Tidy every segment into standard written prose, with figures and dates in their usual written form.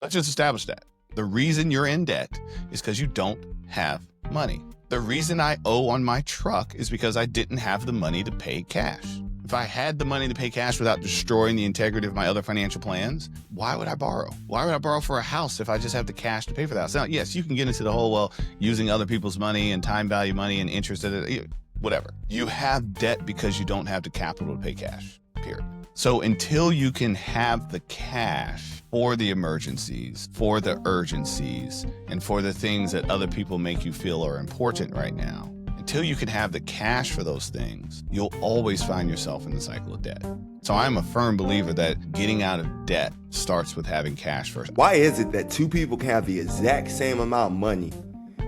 Let's just establish that. The reason you're in debt is because you don't have money. The reason I owe on my truck is because I didn't have the money to pay cash. If I had the money to pay cash without destroying the integrity of my other financial plans, why would I borrow? Why would I borrow for a house if I just have the cash to pay for the house? Now, yes, you can get into the whole, well, using other people's money and time value money and interest, whatever. You have debt because you don't have the capital to pay cash, period. So until you can have the cash for the emergencies, for the urgencies, and for the things that other people make you feel are important right now, until you can have the cash for those things, you'll always find yourself in the cycle of debt. So I'm a firm believer that getting out of debt starts with having cash first. Why is it that two people can have the exact same amount of money,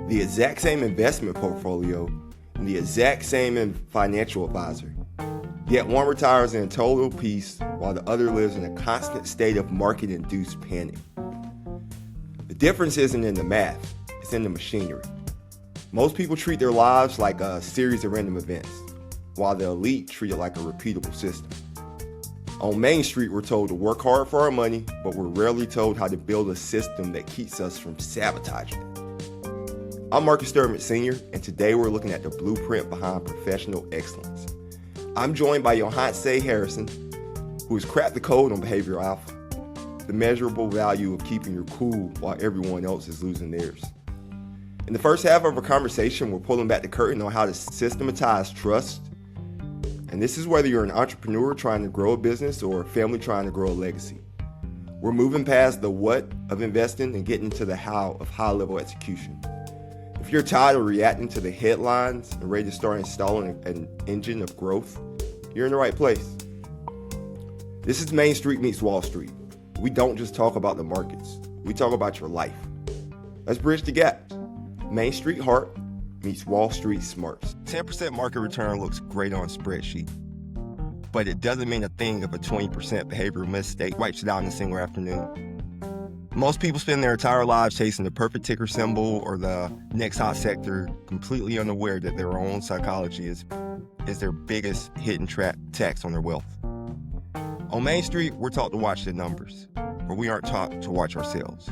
the exact same investment portfolio, and the exact same financial advisor, yet one retires in total peace while the other lives in a constant state of market-induced panic? The difference isn't in the math, it's in the machinery. Most people treat their lives like a series of random events, while the elite treat it like a repeatable system. On Main Street, we're told to work hard for our money, but we're rarely told how to build a system that keeps us from sabotaging it. I'm Sturdivant Sr, and today we're looking at the blueprint behind professional excellence. I'm joined by Yohance Harrison, who has cracked the code on behavioral alpha, the measurable value of keeping your cool while everyone else is losing theirs. In the first half of our conversation, we're pulling back the curtain on how to systematize trust. And this is whether you're an entrepreneur trying to grow a business or a family trying to grow a legacy. We're moving past the what of investing and getting to the how of high-level execution. If you're tired of reacting to the headlines and ready to start installing an engine of growth, you're in the right place. This is Main Street meets Wall Street. We don't just talk about the markets, we talk about your life. Let's bridge the gap. Main Street heart meets Wall Street smarts. 10% market return looks great on a spreadsheet, but it doesn't mean a thing if a 20% behavioral mistake wipes it out in a single afternoon. Most people spend their entire lives chasing the perfect ticker symbol or the next hot sector, completely unaware that their own psychology is their biggest hidden tax on their wealth. On Main Street, we're taught to watch the numbers, but we aren't taught to watch ourselves.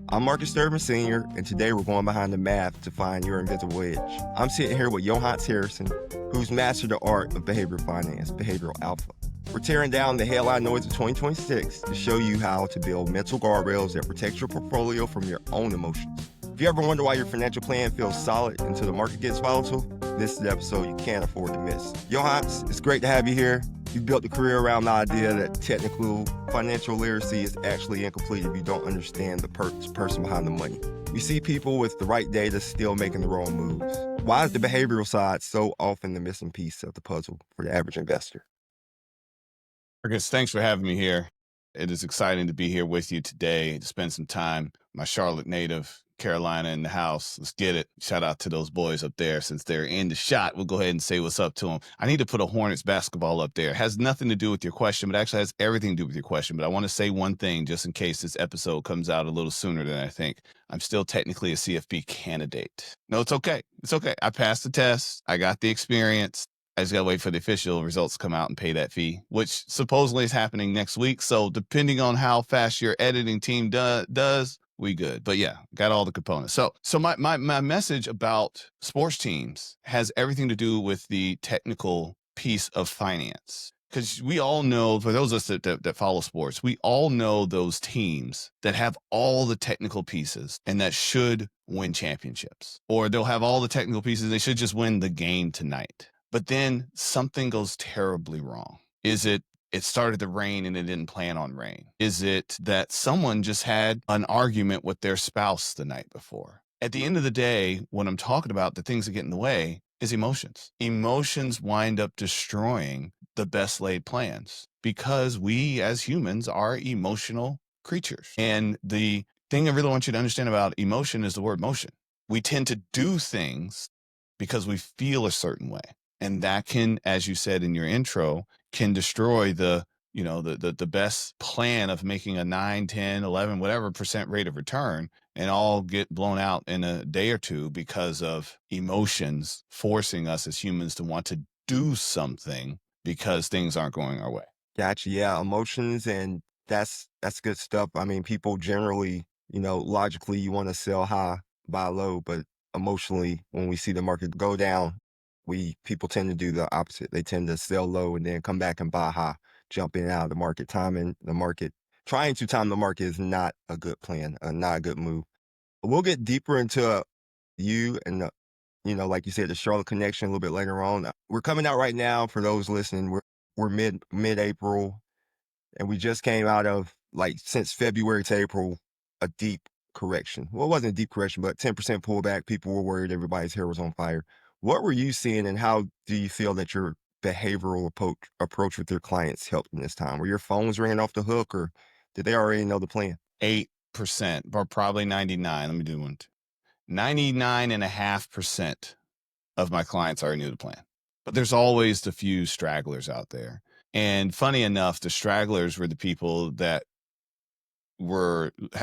I'm Sturdivant Sr, and today we're going behind the math to find your invisible edge. I'm sitting here with Yohance Harrison, who's mastered the art of behavioral finance, behavioral alpha. We're tearing down the headline noise of 2026 to show you how to build mental guardrails that protect your portfolio from your own emotions. If you ever wonder why your financial plan feels solid until the market gets volatile, this is the episode you can't afford to miss. Yohance, it's great to have you here. You've built a career around the idea that technical financial literacy is actually incomplete if you don't understand the person behind the money. We see people with the right data still making the wrong moves. Why is the behavioral side so often the missing piece of the puzzle for the average investor? Marcus, thanks for having me here. It is exciting to be here with you today to spend some time. My Charlotte native, Carolina in the house. Let's get it. Shout out to those boys up there. Since they're in the shot, we'll go ahead and say what's up to them. I need to put a Hornets basketball up there. It has nothing to do with your question, but actually has everything to do with your question. But I want to say one thing just in case this episode comes out a little sooner than I think. I'm still technically a CFP candidate. No, it's okay. It's okay. I passed the test. I got the experience. I just got to wait for the official results to come out and pay that fee, which supposedly is happening next week. So depending on how fast your editing team does, we good. But yeah, got all the components. So my message about sports teams has everything to do with the technical piece of finance. Because we all know, for those of us that follow sports, we all know those teams that have all the technical pieces and that should win championships. Or they'll have all the technical pieces, they should just win the game tonight. But then something goes terribly wrong. Is it started to rain and it didn't plan on rain? Is it that someone just had an argument with their spouse the night before? At the end of the day, what I'm talking about, the things that get in the way, is emotions. Emotions wind up destroying the best laid plans because we as humans are emotional creatures. And the thing I really want you to understand about emotion is the word motion. We tend to do things because we feel a certain way. And that can, as you said in your intro, can destroy the best plan of making a 9, 10, 11, whatever % rate of return and all get blown out in a day or two because of emotions forcing us as humans to want to do something because things aren't going our way. Gotcha. Yeah, emotions and That's good stuff. I mean, people generally, logically, you want to sell high, buy low, but emotionally, when we see the market go down, we people tend to do the opposite. They tend to sell low and then come back and buy high, jump in and out of the market. Timing the market, trying to time the market is not a good plan, not a good move. We'll get deeper into you and like you said, the Charlotte connection a little bit later on. We're coming out right now for those listening. We're mid April. And we just came out of, like, since February to April, a deep correction. Well, it wasn't a deep correction, but 10% pullback. People were worried. Everybody's hair was on fire. What were you seeing, and how do you feel that your behavioral approach with your clients helped in this time? Were your phones ringing off the hook, or did they already know the plan? 8%, or probably 99. Let me do one. 99.5% of my clients already knew the plan. But there's always the few stragglers out there. And funny enough, the stragglers were the people that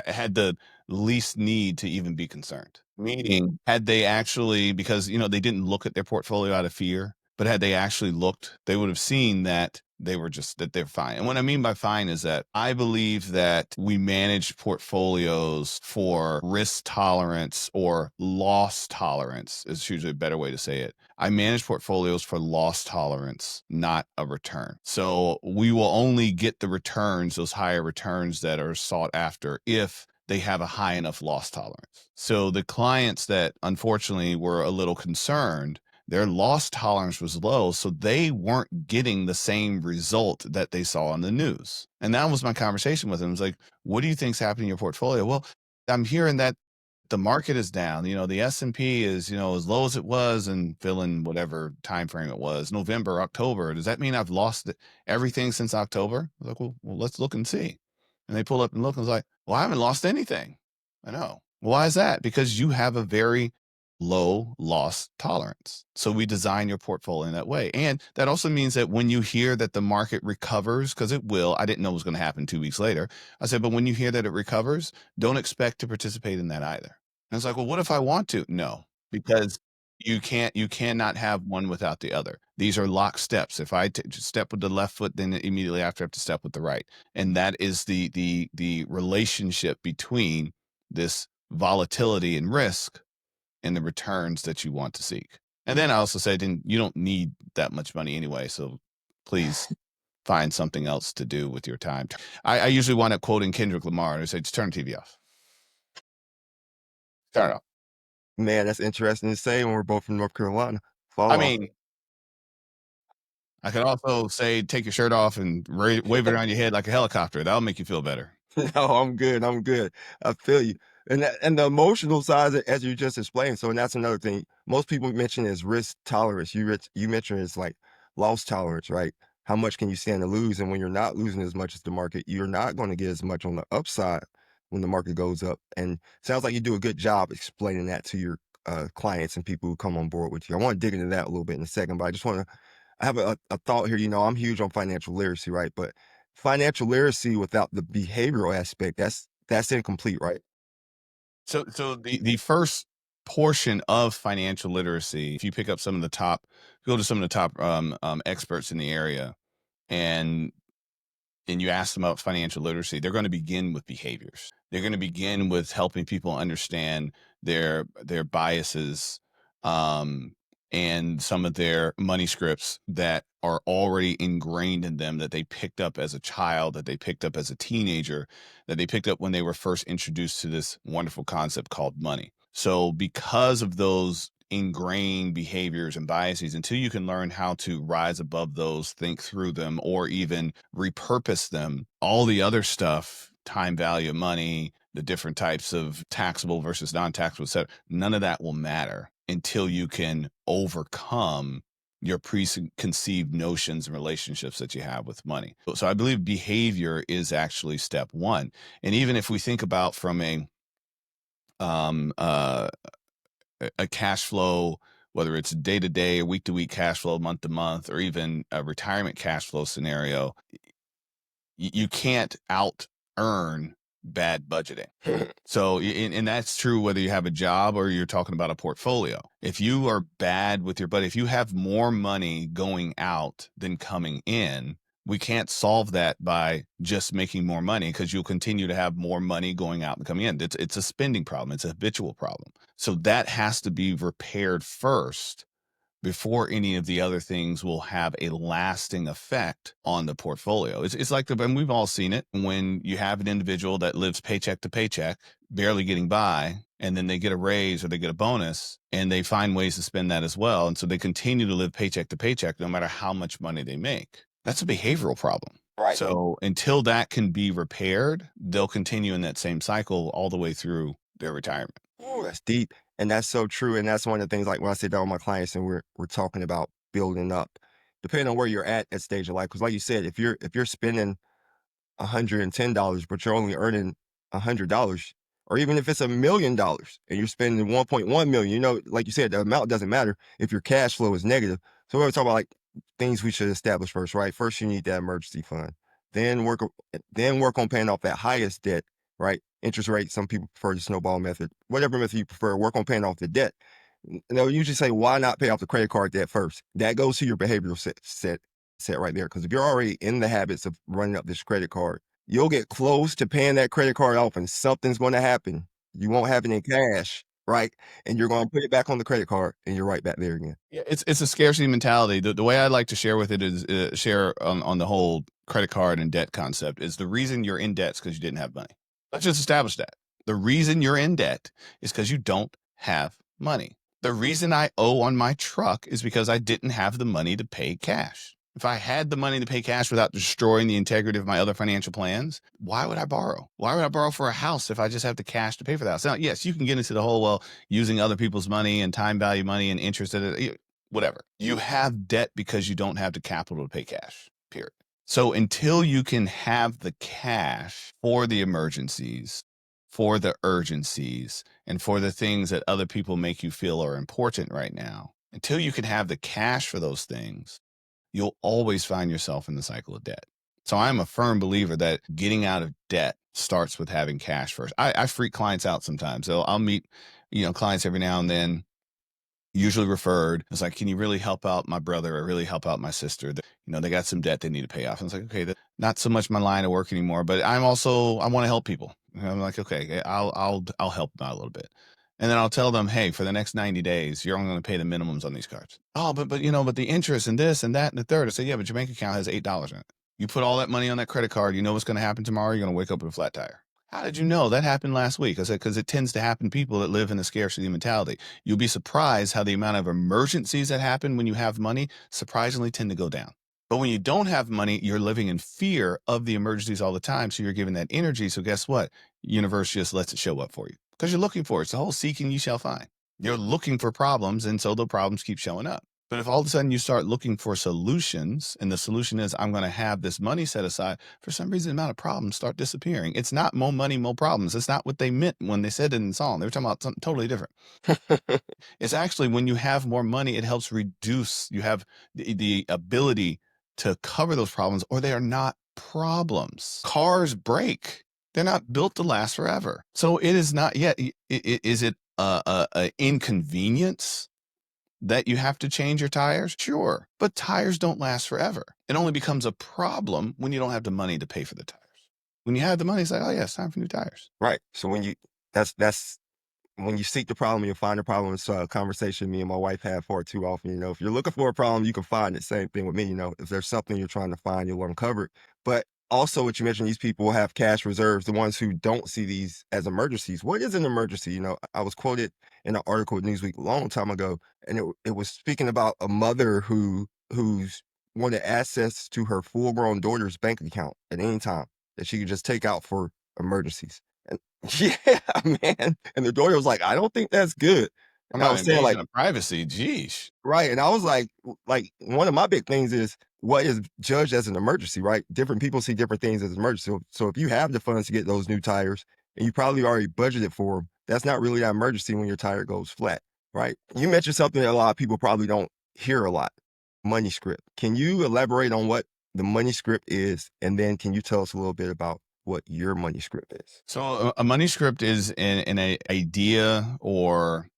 had the least need to even be concerned. Meaning, had they actually, because they didn't look at their portfolio out of fear, but had they actually looked, they would have seen that they're fine. And what I mean by fine is that I believe that we manage portfolios for risk tolerance, or loss tolerance is usually a better way to say it. I manage portfolios for loss tolerance, not a return. So we will only get the returns, those higher returns that are sought after, if they have a high enough loss tolerance. So the clients that unfortunately were a little concerned, their loss tolerance was low, so they weren't getting the same result that they saw on the news. And that was my conversation with them. It was like, what do you think's happening in your portfolio? Well, I'm hearing that the market is down. The S&P is, as low as it was, and fill in whatever time frame it was, November, October. Does that mean I've lost everything since October? I was like, well, let's look and see. And they pull up and look, and was like, well, I haven't lost anything. I know. Why is that? Because you have a very low loss tolerance. So we design your portfolio in that way. And that also means that when you hear that the market recovers, because it will, I didn't know it was going to happen 2 weeks later. I said, but when you hear that it recovers, don't expect to participate in that either. And it's like, well, what if I want to? No, because you cannot have one without the other. These are lock steps. If I step with the left foot, then immediately after I have to step with the right. And that is the relationship between this volatility and risk and the returns that you want to seek. And then I also said, you don't need that much money anyway. So please find something else to do with your time. I usually wind up quoting Kendrick Lamar. I say, just turn the TV off. Turn it off. Man, that's interesting to say when we're both from North Carolina. Fall I off. mean, I could also say, take your shirt off and wave it around your head like a helicopter. That'll make you feel better. No, I'm good. I'm good. I feel you. And the emotional side, as you just explained. So, and that's another thing. Most people mention is risk tolerance. You mentioned it's like loss tolerance, right? How much can you stand to lose? And when you're not losing as much as the market, you're not going to get as much on the upside when the market goes up. And sounds like you do a good job explaining that to your clients and people who come on board with you. I want to dig into that a little bit in a second, but I have a thought here. I'm huge on financial literacy, right? But financial literacy without the behavioral aspect, that's incomplete, right? So the first portion of financial literacy, if you pick up go to some of the top experts in the area, and you ask them about financial literacy, they're going to begin with behaviors. They're going to begin with helping people understand their biases, um, and some of their money scripts that are already ingrained in them, that they picked up as a child, that they picked up as a teenager, that they picked up when they were first introduced to this wonderful concept called money. So because of those ingrained behaviors and biases, until you can learn how to rise above those, think through them, or even repurpose them, all the other stuff, time value of money, the different types of taxable versus non-taxable, etc., none of that will matter until you can overcome your preconceived notions and relationships that you have with money. So I believe behavior is actually step one. And even if we think about from um, uh, a cash flow, whether it's day to day, week to week cash flow, month to month, or even a retirement cash flow scenario, you can't out earn bad budgeting. So, and that's true whether you have a job or you're talking about a portfolio. If you are bad with your budget, if you have more money going out than coming in, We can't solve that by just making more money, because you'll continue to have more money going out and coming in. It's a spending problem. It's a habitual problem. So that has to be repaired first before any of the other things will have a lasting effect on the portfolio. It's like and we've all seen it, when you have an individual that lives paycheck to paycheck, barely getting by, and then they get a raise or they get a bonus and they find ways to spend that as well. And so they continue to live paycheck to paycheck no matter how much money they make. That's a behavioral problem. Right. So until that can be repaired, they'll continue in that same cycle all the way through their retirement. Oh, that's deep. And that's so true. And that's one of the things, like when I sit down with my clients and we're talking about building up, depending on where you're at stage of life. Because like you said, if you're spending $110, but you're only earning $100, or even if it's $1 million and you're spending 1.1 million, like you said, the amount doesn't matter if your cash flow is negative. So we're talking about like things we should establish first, right? First, you need that emergency fund. Then work on paying off that highest debt, right? Interest rate. Some people prefer the snowball method. Whatever method you prefer, work on paying off the debt. They'll usually say, why not pay off the credit card debt first? That goes to your behavioral set right there. Because if you're already in the habits of running up this credit card, you'll get close to paying that credit card off and something's going to happen. You won't have it in cash, right? And you're going to put it back on the credit card and you're right back there again. Yeah, it's a scarcity mentality. The way I like to share with it is share on the whole credit card and debt concept is the reason you're in debt is because you didn't have money. Let's just establish that. The reason you're in debt is because you don't have money. The reason I owe on my truck is because I didn't have the money to pay cash. If I had the money to pay cash without destroying the integrity of my other financial plans, why would I borrow? Why would I borrow for a house if I just have the cash to pay for the house? Now, yes, you can get into the whole, well, using other people's money and time value money and interest, whatever. You have debt because you don't have the capital to pay cash, period. So until you can have the cash for the emergencies, for the urgencies, and for the things that other people make you feel are important right now, until you can have the cash for those things, you'll always find yourself in the cycle of debt. So I'm a firm believer that getting out of debt starts with having cash first. I freak clients out sometimes. So I'll meet, clients every now and then, usually referred. It's like, can you really help out my brother or really help out my sister? They got some debt they need to pay off. And it's like, okay, not so much my line of work anymore, but I want to help people. And I'm like, okay, I'll help them out a little bit. And then I'll tell them, hey, for the next 90 days, you're only going to pay the minimums on these cards. Oh, but the interest and this and that and the third. I say, yeah, but your bank account has $8 in it. You put all that money on that credit card. You know what's going to happen tomorrow? You're going to wake up with a flat tire. How did you know? That happened last week. I said, because it tends to happen to people that live in a scarcity mentality. You'll be surprised how the amount of emergencies that happen when you have money surprisingly tend to go down. But when you don't have money, you're living in fear of the emergencies all the time. So you're giving that energy. So guess what? Universe just lets it show up for you because you're looking for it. It's the whole seeking you shall find. You're looking for problems. And so the problems keep showing up. But if all of a sudden you start looking for solutions, and the solution is I'm going to have this money set aside, for some reason, the amount of problems start disappearing. It's not more money, more problems. It's not what they meant when they said it in the song. They were talking about something totally different. It's actually when you have more money, it helps reduce. You have the ability to cover those problems, or they are not problems. Cars break. They're not built to last forever. So it is not yet. Is it a inconvenience that you have to change your tires? Sure. But tires don't last forever. It only becomes a problem when you don't have the money to pay for the tires. When you have the money, it's like, oh yeah, it's time for new tires. Right. So that's when you seek the problem, you'll find the problem. It's a conversation me and my wife have far too often. If you're looking for a problem, you can find it. Same thing with me. If there's something you're trying to find, you'll uncover it. But also, what you mentioned, these people will have cash reserves, the ones who don't see these as emergencies. What is an emergency? I was quoted in an article with Newsweek a long time ago, and it was speaking about a mother who's wanted access to her full-grown daughter's bank account at any time that she could just take out for emergencies. And yeah, man. And the daughter was like, I don't think that's good. I'm And I not was saying, like, invasion of privacy. Geesh. right. And I was like, one of my big things is what is judged as an emergency, right? Different people see different things as an emergency. So if you have the funds to get those new tires and you probably already budgeted for them, that's not really that emergency when your tire goes flat, right? You mentioned something that a lot of people probably don't hear a lot, money script. Can you elaborate on what the money script is? And then can you tell us a little bit about what your money script is? So a money script is an idea, or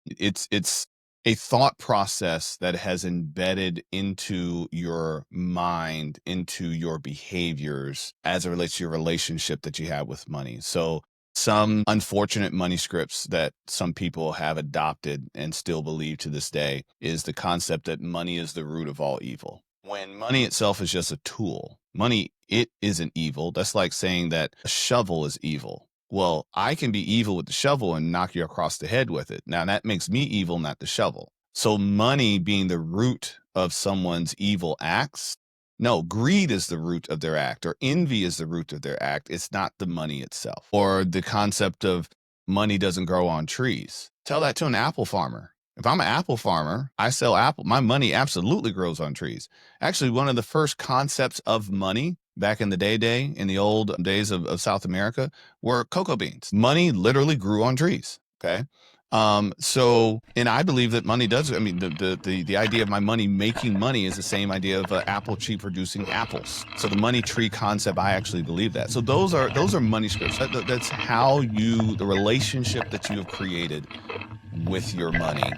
it's a thought process that has embedded into your mind, into your behaviors as it relates to your relationship that you have with money. So some unfortunate money scripts that some people have adopted and still believe to this day is the concept that money is the root of all evil. When money itself is just a tool, money, it isn't evil. That's like saying that a shovel is evil. Well, I can be evil with the shovel and knock you across the head with it. Now that makes me evil, not the shovel. So money being the root of someone's evil acts, no, greed is the root of their act, or envy is the root of their act. It's not the money itself. Or the concept of money doesn't grow on trees. Tell that to an apple farmer. If I'm an apple farmer, I sell apple. My money absolutely grows on trees. Actually, one of the first concepts of money back in the in the old days of South America, were cocoa beans. Money literally grew on trees. Okay. So, and I believe that money does, I mean, the idea of my money making money is the same idea of an apple tree producing apples. So the money tree concept, I actually believe that. So those are money scripts. That's how the relationship that you have created with your money,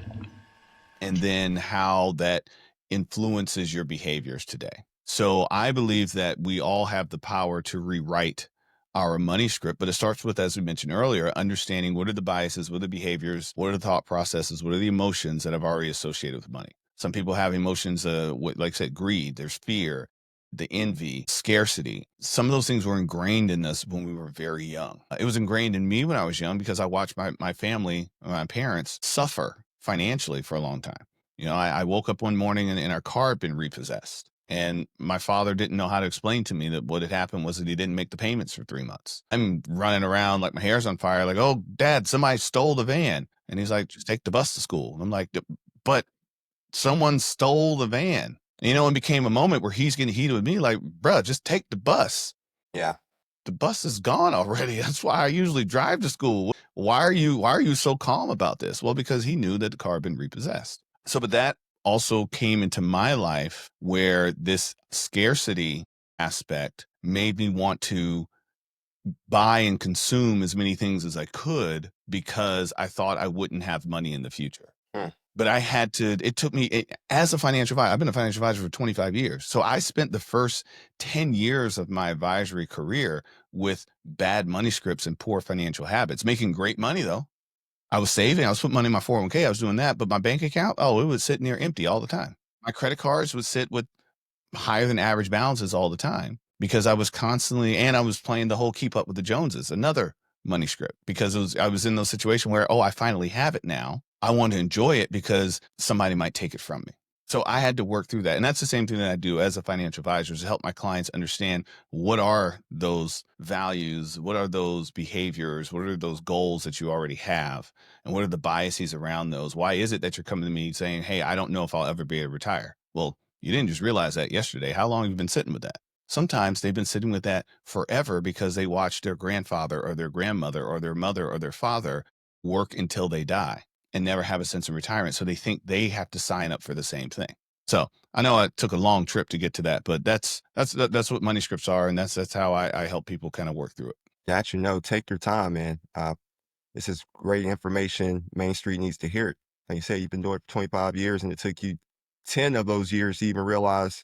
and then how that influences your behaviors today. So I believe that we all have the power to rewrite our money script, but it starts with, as we mentioned earlier, understanding what are the biases, what are the behaviors, what are the thought processes, what are the emotions that have already associated with money. Some people have emotions, like I said, greed, there's fear, the envy, scarcity. Some of those things were ingrained in us when we were very young. It was ingrained in me when I was young because I watched my family, my parents suffer financially for a long time. You know, I woke up one morning and our car had been repossessed. And my father didn't know how to explain to me that what had happened was that he didn't make the payments for 3 months. I'm running around like my hair's on fire, like, oh, Dad, somebody stole the van. And he's like, just take the bus to school. And I'm like, but someone stole the van. And, you know, it became a moment where he's getting heated with me, like, bruh, just take the bus. Yeah. The bus is gone already. That's why I usually drive to school. Why are you so calm about this? Well, because he knew that the car had been repossessed. So, but that also came into my life where this scarcity aspect made me want to buy and consume as many things as I could because I thought I wouldn't have money in the future. But I had to, it took me, as a financial advisor, I've been a financial advisor for 25 years. So I spent the first 10 years of my advisory career with bad money scripts and poor financial habits, making great money though. I was saving, I was putting money in my 401k, I was doing that, but my bank account, oh, it was sitting there empty all the time. My credit cards would sit with higher than average balances all the time because I was constantly, and I was playing the whole keep up with the Joneses, another money script, because I was in those situations where, oh, I finally have it now. I want to enjoy it because somebody might take it from me. So I had to work through that. And that's the same thing that I do as a financial advisor, is to help my clients understand what are those values, what are those behaviors, what are those goals that you already have, and what are the biases around those? Why is it that you're coming to me saying, hey, I don't know if I'll ever be able to retire? Well, you didn't just realize that yesterday. How long have you been sitting with that? Sometimes they've been sitting with that forever because they watched their grandfather or their grandmother or their mother or their father work until they die and never have a sense of retirement. So they think they have to sign up for the same thing. So I know I took a long trip to get to that, but that's what money scripts are. And that's how I help people kind of work through it. Got you. No, take your time, man. This is great information. Main Street needs to hear it. Like you said, you've been doing it for 25 years and it took you 10 of those years to even realize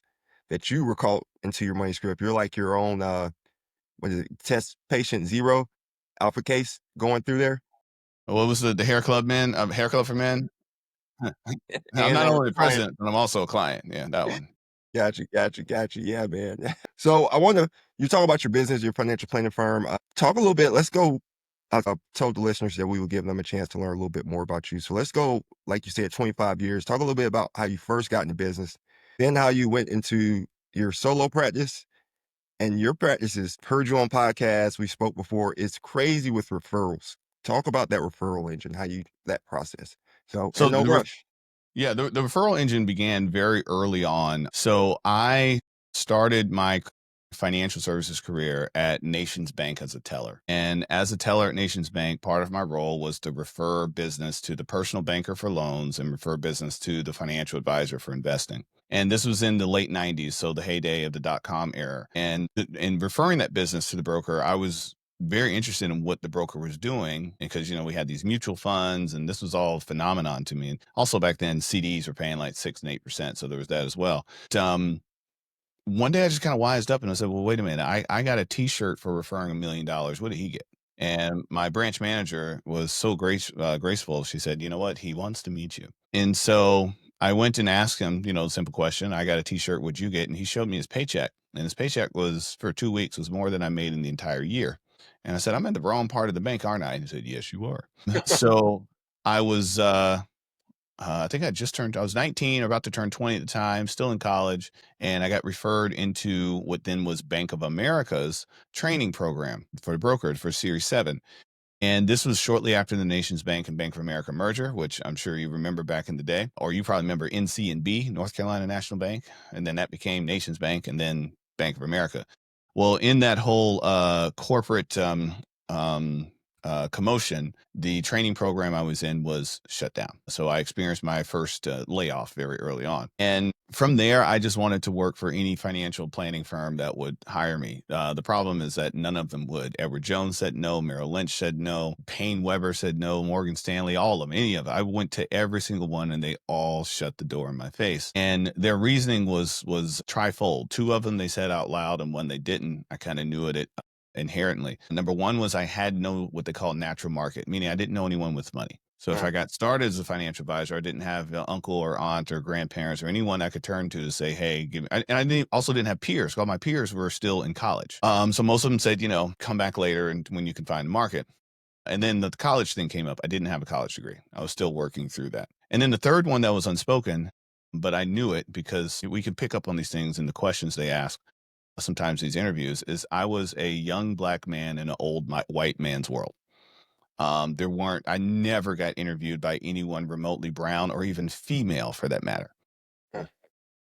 that you were caught into your money script. You're like your own, what is it, test patient zero alpha case going through there. What was the hair club man? Hair club for men? I'm And not a only the client. president, but I'm also a client. Yeah, that one. Got you. Yeah, man. So you talk about your business, your financial planning firm. Talk a little bit. Let's go. I told the listeners that we would give them a chance to learn a little bit more about you. So let's go, like you said, 25 years. Talk a little bit about how you first got into business, then how you went into your solo practice. And your practices, heard you on podcasts, we spoke before, it's crazy with referrals. Talk about that referral engine, that process. So So no rush. yeah, the referral engine began very early on. So I started my financial services career at Nations Bank as a teller. And as a teller at Nations Bank, part of my role was to refer business to the personal banker for loans and refer business to the financial advisor for investing. And this was in the late 90s, so the heyday of the dot-com era. And in referring that business to the broker, I was very interested in what the broker was doing because, we had these mutual funds and this was all phenomenon to me. And also back then CDs were paying like 6 and 8%. So there was that as well. One day I just kind of wised up and I said, well, wait a minute. I got a t-shirt for referring $1 million. What did he get? And my branch manager was so graceful. She said, you know what? He wants to meet you. And so I went and asked him, the simple question, I got a t-shirt. What'd you get? And he showed me his paycheck. And his paycheck was for 2 weeks was more than I made in the entire year. And I said, I'm in the wrong part of the bank, aren't I? And he said, yes, you are. So I was, I think I was 19, about to turn 20 at the time, still in college. And I got referred into what then was Bank of America's training program for the brokerage for Series 7. And this was shortly after the Nations Bank and Bank of America merger, which I'm sure you remember back in the day, or you probably remember NCNB, North Carolina National Bank. And then that became Nations Bank and then Bank of America. Well, in that whole corporate commotion, the training program I was in was shut down. So I experienced my first layoff very early on. And from there, I just wanted to work for any financial planning firm that would hire me. The problem is that none of them would. Edward Jones said no. Merrill Lynch said no. Payne Weber said no. Morgan Stanley, all of them, any of it. I went to every single one and they all shut the door in my face. And their reasoning was trifold. Two of them they said out loud and one they didn't. I kind of knew it inherently. Number one was I had no what they call natural market, meaning I didn't know anyone with money. So if I got started as a financial advisor, I didn't have an uncle or aunt or grandparents or anyone I could turn to say, hey, give me, and I also didn't have peers. All my peers were still in college. So most of them said, come back later and when you can find the market. And then the college thing came up. I didn't have a college degree. I was still working through that. And then the third one that was unspoken, but I knew it because we could pick up on these things in the questions they ask sometimes these interviews is I was a young black man in an old white man's world. I never got interviewed by anyone remotely brown or even female for that matter.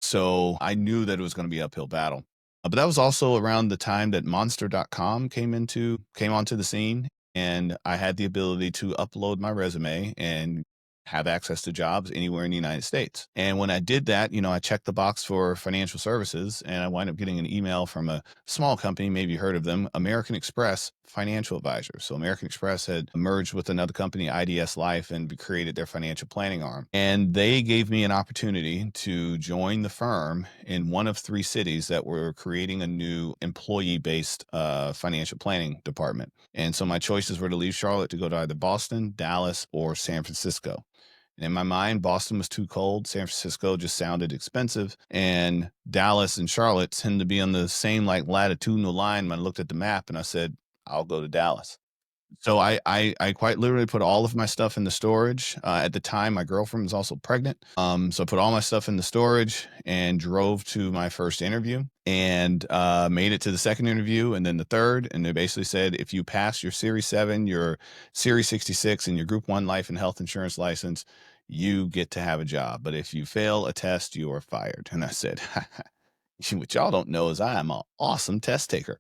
So I knew that it was going to be an uphill battle. But that was also around the time that monster.com came onto the scene. And I had the ability to upload my resume and have access to jobs anywhere in the United States. And when I did that, I checked the box for financial services and I wound up getting an email from a small company, maybe you heard of them, American Express Financial Advisors. So American Express had merged with another company, IDS Life, and created their financial planning arm. And they gave me an opportunity to join the firm in one of 3 cities that were creating a new employee-based financial planning department. And so my choices were to leave Charlotte to go to either Boston, Dallas, or San Francisco. And in my mind, Boston was too cold. San Francisco just sounded expensive. And Dallas and Charlotte tend to be on the same latitudinal line. When I looked at the map and I said, I'll go to Dallas. So I quite literally put all of my stuff in the storage. At the time, my girlfriend was also pregnant. So I put all my stuff in the storage and drove to my first interview and made it to the second interview and then the third. And they basically said, if you pass your Series 7, your Series 66, and your Group 1 life and health insurance license, you get to have a job. But if you fail a test, you are fired. And I said, what y'all don't know is I am an awesome test taker.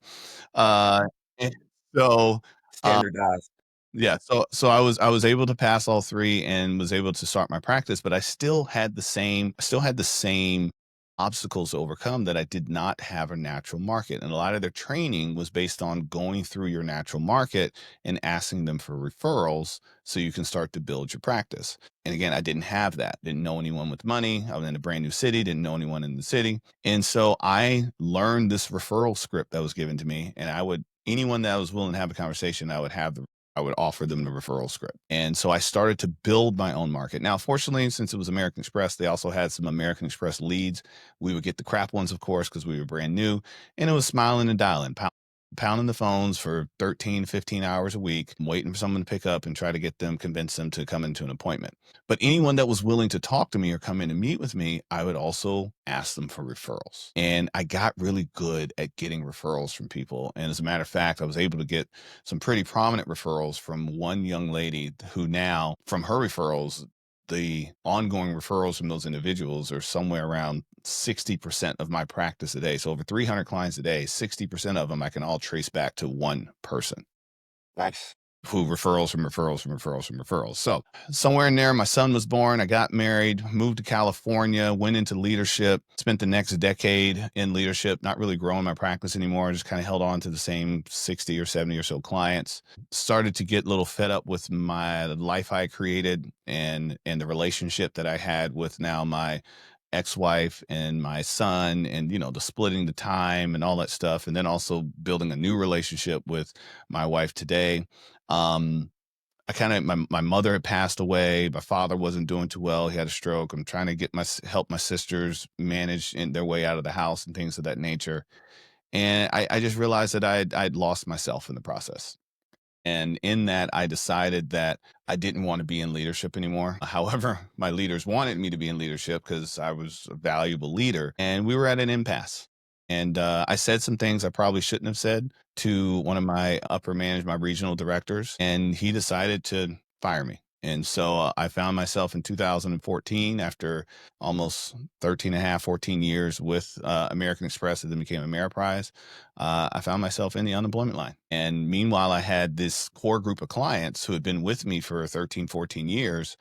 And so Standardized. yeah, so I was able to pass all 3 and was able to start my practice, but I still had the same obstacles to overcome that I did not have a natural market. And a lot of their training was based on going through your natural market and asking them for referrals so you can start to build your practice. And again, I didn't have that. Didn't know anyone with money. I was in a brand new city, didn't know anyone in the city. And so I learned this referral script that was given to me, and anyone that was willing to have a conversation, I would offer them the referral script. And so I started to build my own market. Now, fortunately, since it was American Express, they also had some American Express leads. We would get the crap ones, of course, because we were brand new. And it was smiling and dialing, pounding the phones for 13, 15 hours a week, waiting for someone to pick up and try to convince them to come into an appointment. But anyone that was willing to talk to me or come in and meet with me, I would also ask them for referrals. And I got really good at getting referrals from people. And as a matter of fact, I was able to get some pretty prominent referrals from one young lady who now, from her referrals, the ongoing referrals from those individuals are somewhere around 60% of my practice a day. So over 300 clients a day, 60% of them I can all trace back to one person. Nice. who referrals from referrals from referrals from referrals. So somewhere in there, my son was born. I got married, moved to California, went into leadership, spent the next decade in leadership, not really growing my practice anymore. Just kind of held on to the same 60 or 70 or so clients. Started to get a little fed up with my life I created and the relationship that I had with now my ex-wife and my son, and the splitting the time and all that stuff, and then also building a new relationship with my wife today. um I kind of my mother had passed away. My father wasn't doing too well. He had a stroke. I'm trying to help my sisters manage in their way out of the house and things of that nature. And I just realized that I'd lost myself in the process. And in that, I decided that I didn't want to be in leadership anymore. However, my leaders wanted me to be in leadership because I was a valuable leader, and we were at an impasse. And I said some things I probably shouldn't have said to one of my upper management, my regional directors, and he decided to fire me. And so I found myself in 2014, after almost 13 and a half, 14 years with American Express, and then became Ameriprise. I found myself in the unemployment line. And meanwhile, I had this core group of clients who had been with me for 13, 14 years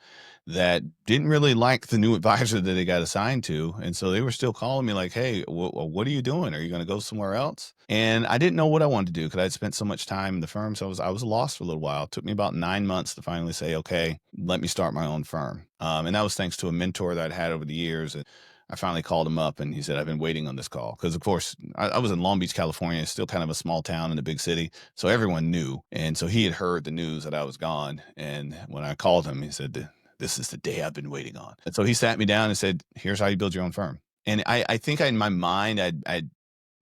that didn't really like the new advisor that they got assigned to. And so they were still calling me like, hey, what are you doing? Are you going to go somewhere else? And I didn't know what I wanted to do because I'd spent so much time in the firm. So I was lost for a little while. It took me about 9 months to finally say, okay, let me start my own firm. And that was thanks to a mentor that I'd had over the years. I finally called him up and he said, I've been waiting on this call. Because, of course, I was in Long Beach, California, still kind of a small town in a big city. So everyone knew. And so he had heard the news that I was gone. And when I called him, he said, this is the day I've been waiting on. And so he sat me down and said, here's how you build your own firm. And I think in my mind, I'd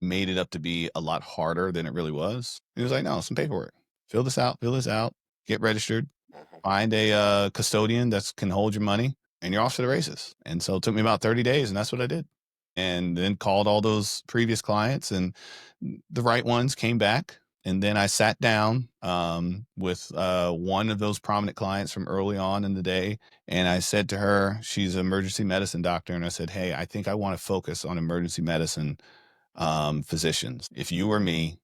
made it up to be a lot harder than it really was. He was like, no, some paperwork. Fill this out, get registered, find a custodian that can hold your money, and you're off to the races. And so it took me about 30 days, and that's what I did. And then called all those previous clients, and the right ones came back. And then I sat down with one of those prominent clients from early on in the day. And I said to her, she's an emergency medicine doctor. And I said, hey, I think I want to focus on emergency medicine physicians. If you were me,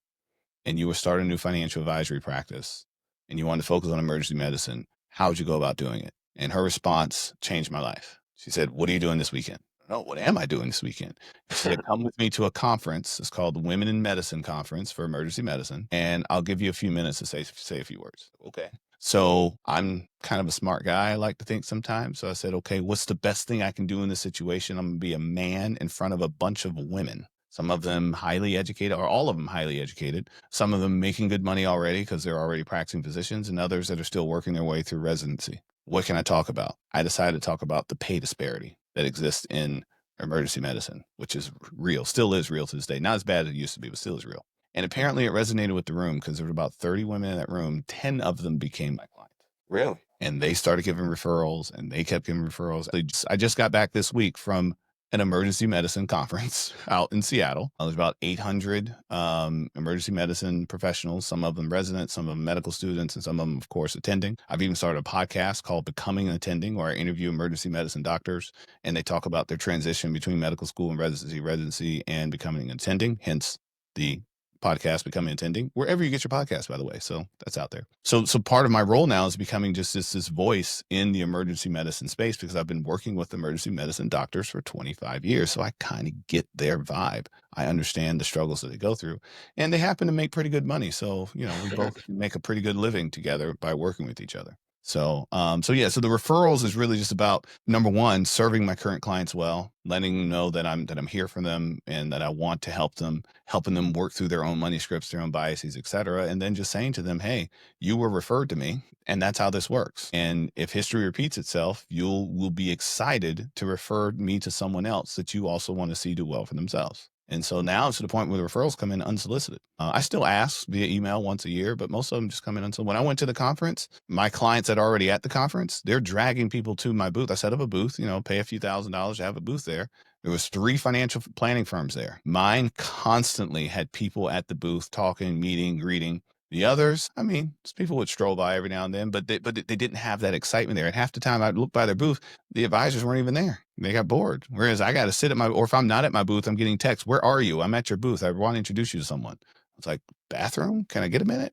and you were starting a new financial advisory practice and you wanted to focus on emergency medicine, how would you go about doing it? And her response changed my life. She said, what are you doing this weekend? No, what am I doing this weekend? She said, come with me to a conference. It's called the Women in Medicine Conference for Emergency Medicine. And I'll give you a few minutes to say a few words. Okay. So I'm kind of a smart guy, I like to think sometimes. So I said, okay, what's the best thing I can do in this situation? I'm going to be a man in front of a bunch of women. Some of them highly educated, or all of them highly educated. Some of them making good money already because they're already practicing physicians, and others that are still working their way through residency. What can I talk about? I decided to talk about the pay disparity that exists in emergency medicine, which is real, still is real to this day. Not as bad as it used to be, but still is real. And apparently it resonated with the room because there were about 30 women in that room. 10 of them became my clients. Really? And they started giving referrals, and they kept giving referrals. I just got back this week from an emergency medicine conference out in Seattle. There's about 800 emergency medicine professionals, some of them residents, some of them medical students, and some of them, of course, attending. I've even started a podcast called Becoming an Attending, where I interview emergency medicine doctors, and they talk about their transition between medical school and residency, and becoming an attending, hence the podcast Becoming Attending, wherever you get your podcast, by the way. So that's out there. So part of my role now is becoming just this voice in the emergency medicine space, because I've been working with emergency medicine doctors for 25 years. So I kind of get their vibe. I understand the struggles that they go through, and they happen to make pretty good money. So, we both make a pretty good living together by working with each other. So the referrals is really just about, number one, serving my current clients well, letting them know that I'm here for them and that I want to help them, helping them work through their own money scripts, their own biases, et cetera. And then just saying to them, hey, you were referred to me, and that's how this works. And if history repeats itself, will be excited to refer me to someone else that you also want to see do well for themselves. And so now it's to the point where the referrals come in unsolicited. I still ask via email once a year, but most of them just come in unsolicited. When I went to the conference, my clients that are already at the conference, they're dragging people to my booth. I set up a booth, pay a few $1,000s to have a booth there. There was 3 financial planning firms there. Mine constantly had people at the booth talking, meeting, greeting. The others, it's people would stroll by every now and then, but they didn't have that excitement there. And half the time I'd look by their booth, the advisors weren't even there. They got bored. Whereas I got to sit at or if I'm not at my booth, I'm getting texts. Where are you? I'm at your booth. I want to introduce you to someone. It's like, bathroom? Can I get a minute?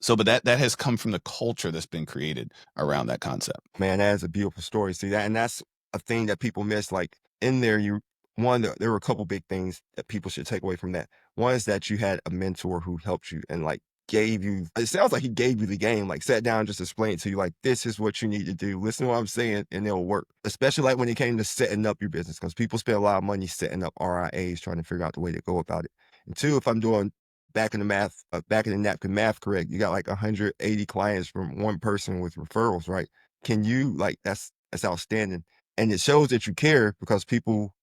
So, but that has come from the culture that's been created around that concept. Man, that is a beautiful story. See that, and that's a thing that people miss. Like in there, there were a couple big things that people should take away from that. One is that you had a mentor who helped you and like gave you. It sounds like he gave you the game. Like sat down, and just explained to you, like this is what you need to do. Listen to what I'm saying, and it'll work. Especially like when it came to setting up your business, because people spend a lot of money setting up RIAs, trying to figure out the way to go about it. And two, if I'm doing back in the napkin math correct, you got like 180 clients from one person with referrals, right? Can you like that's outstanding, and it shows that you care because people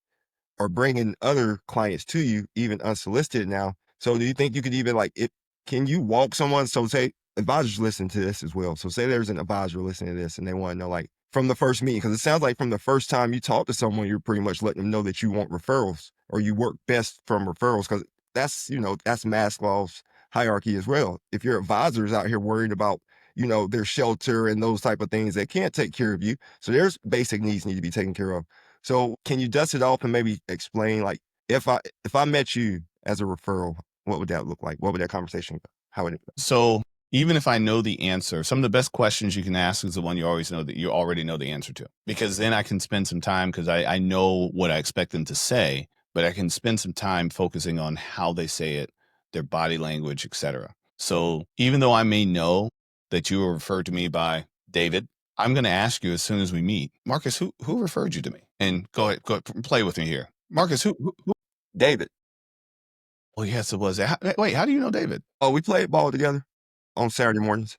are bringing other clients to you even unsolicited now. So do you think you could even like it? Can you walk someone? So say advisors listen to this as well. So say there's an advisor listening to this and they want to know like from the first meeting, because it sounds like from the first time you talk to someone, you're pretty much letting them know that you want referrals or you work best from referrals, because that's Maslow's hierarchy as well. If your advisors out here worried about their shelter and those type of things, they can't take care of you. So there's basic needs need to be taken care of. So can you dust it off and maybe explain, like, if I met you as a referral, what would that look like? What would that conversation go? How would it go? So even if I know the answer, some of the best questions you can ask is the one you always know that you already know the answer to, because then I can spend some time because I know what I expect them to say, but I can spend some time focusing on how they say it, their body language, etc. So even though I may know that you were referred to me by David, I'm going to ask you as soon as we meet, Marcus, who referred you to me? And go ahead, play with me here. Marcus, who? David. Oh, yes, it was. Wait, how do you know David? Oh, we played ball together on Saturday mornings.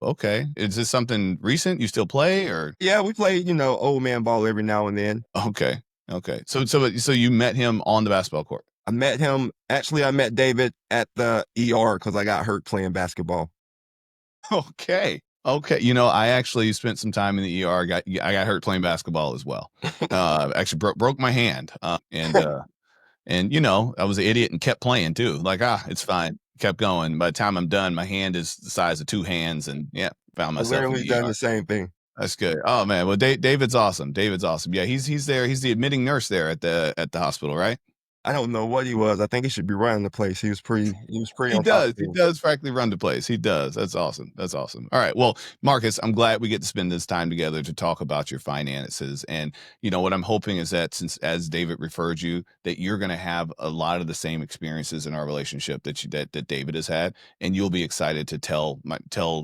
Okay. Is this something recent? You still play or? Yeah, we played, old man ball every now and then. Okay. Okay. So you met him on the basketball court. I met David at the ER because I got hurt playing basketball. Okay. Okay. I actually spent some time in the ER. I got hurt playing basketball as well. Actually broke my hand. And I was an idiot and kept playing too. Like, it's fine. Kept going. By the time I'm done, my hand is the size of two hands, and found myself in Literally the done ER. the same thing. That's good. Oh man. Well, David's awesome. David's awesome. Yeah, he's there. He's the admitting nurse there at the hospital, right? I don't know what he was. I think he should be running the place. He was pretty He on top does. of He things. does practically run the place. He does. That's awesome. That's awesome. All right. Well, Marcus, I'm glad we get to spend this time together to talk about your finances. And what I'm hoping is that since, as David referred you, that you're going to have a lot of the same experiences in our relationship that David has had, and you'll be excited to tell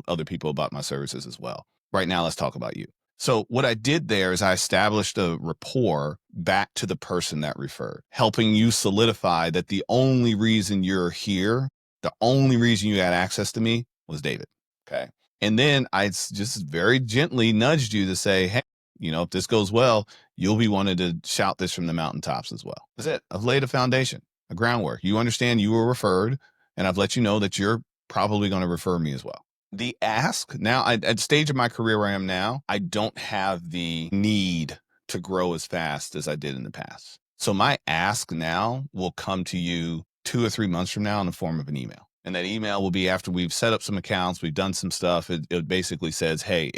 other people about my services as well. Right now, let's talk about you. So what I did there is I established a rapport back to the person that referred, helping you solidify that the only reason you're here, the only reason you had access to me was David. Okay. And then I just very gently nudged you to say, hey, if this goes well, you'll be wanting to shout this from the mountaintops as well. That's it. I've laid a foundation, a groundwork. You understand you were referred, and I've let you know that you're probably going to refer me as well. The ask now, at the stage of my career where I am now, I don't have the need to grow as fast as I did in the past. So my ask now will come to you 2 or 3 months from now in the form of an email. And that email will be after we've set up some accounts, we've done some stuff. It basically says, hey,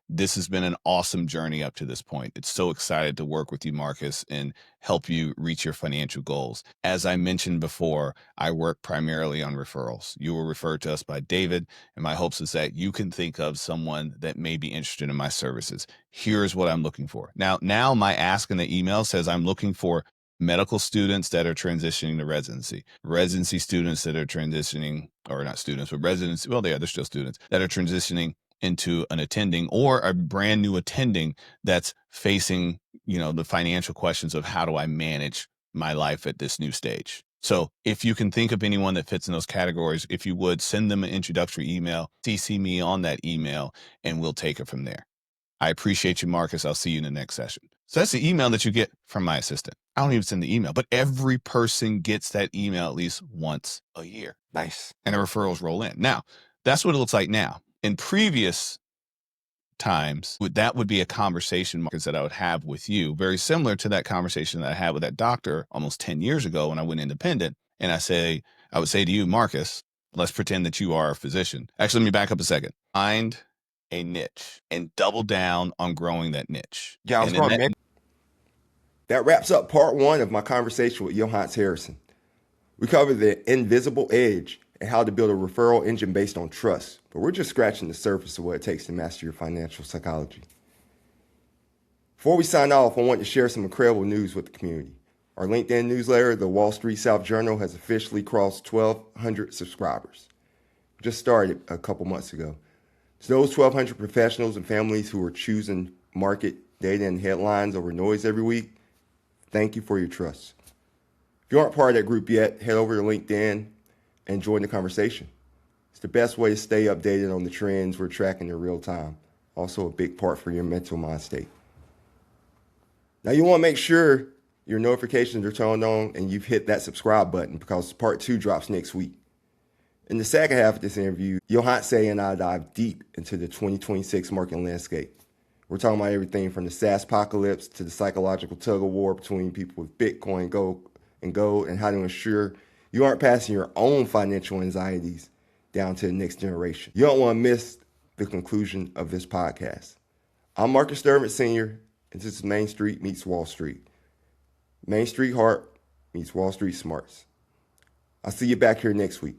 this has been an awesome journey up to this point. It's so excited to work with you, Marcus, and help you reach your financial goals. As I mentioned before, I work primarily on referrals. You were referred to us by David, and my hopes is that you can think of someone that may be interested in my services. Here's what I'm looking for. Now my ask in the email says I'm looking for medical students that are transitioning to residency students that are transitioning, or not students, but residency. Well, they're still students that are transitioning into an attending, or a brand new attending that's facing, the financial questions of how do I manage my life at this new stage. So if you can think of anyone that fits in those categories, if you would send them an introductory email, CC me on that email, and we'll take it from there. I appreciate you, Marcus. I'll see you in the next session. So that's the email that you get from my assistant. I don't even send the email, but every person gets that email at least once a year. Nice. And the referrals roll in. Now, that's what it looks like now. In previous times, that would be a conversation, Marcus, that I would have with you, very similar to that conversation that I had with that doctor almost 10 years ago when I went independent. And I would say to you, Marcus, let's pretend that you are a physician. Actually, let me back up a second. Find a niche and double down on growing that niche. Yeah, I was going to That wraps up part 1 of my conversation with Yohance Harrison. We covered the invisible edge and how to build a referral engine based on trust. But we're just scratching the surface of what it takes to master your financial psychology. Before we sign off, I want to share some incredible news with the community. Our LinkedIn newsletter, the Wall Street South Journal, has officially crossed 1,200 subscribers. We just started a couple months ago. To those 1,200 professionals and families who are choosing market data and headlines over noise every week, thank you for your trust. If you aren't part of that group yet, head over to LinkedIn and join the conversation. It's the best way to stay updated on the trends we're tracking in real time. Also a big part for your mental mind state. Now you want to make sure your notifications are turned on and you've hit that subscribe button because part 2 drops next week. In the second half of this interview, Yohance and I dive deep into the 2026 market landscape. We're talking about everything from the SaaS apocalypse to the psychological tug of war between people with Bitcoin, gold, and how to ensure you aren't passing your own financial anxieties down to the next generation. You don't want to miss the conclusion of this podcast. I'm Sturdivant Sr, and this is Main Street meets Wall Street. Main Street Heart meets Wall Street Smarts. I'll see you back here next week.